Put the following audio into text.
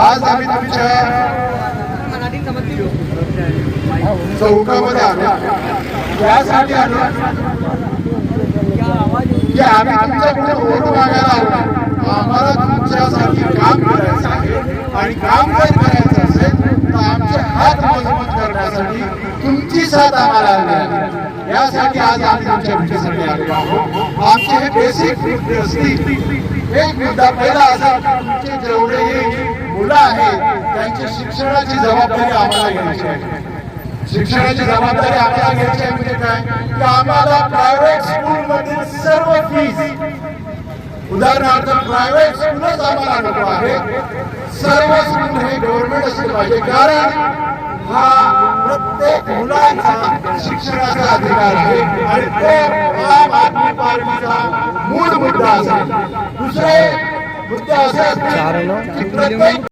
आज आम्ही तुमच्या चौकामध्ये आलो यासाठी आलो की आम्ही तुमच्याकडे वोट मागायला आलो. आम्हाला तुमच्यासाठी काम करायचं आहे आणि काम जर करायचं असेल तर आमचे हात मजबूत करण्यासाठी तुमची साथ आम्हाला हवी. यासाठी आज आम्ही तुमच्या भेटीसाठी आलो आहोत. आमचे हे बेसिक मुद्दे असतील. एक मुद्दा पहिला असा तुमचे जेवढे मुलं आहेत त्यांची शिक्षणाची जबाबदारी आम्हाला घ्यायची आहे. शिक्षणाची जबाबदारी आम्हाला घ्यायची आहे म्हणजे काय की आम्हाला प्रायव्हेट स्कूल मधील सर्व फीज, उदाहरणार्थ प्रायव्हेट स्कूलच आम्हाला नको आहे, सर्व स्कूल हे गव्हर्नमेंट असले पाहिजे. कारण हा प्रत्येक मुलाचा शिक्षणाचा अधिकार आहे आणि तो आम आदमी पार्टीचा मूळ मुद्दा असेल. दुसरे मुद्दे असे असतील की प्रत्येक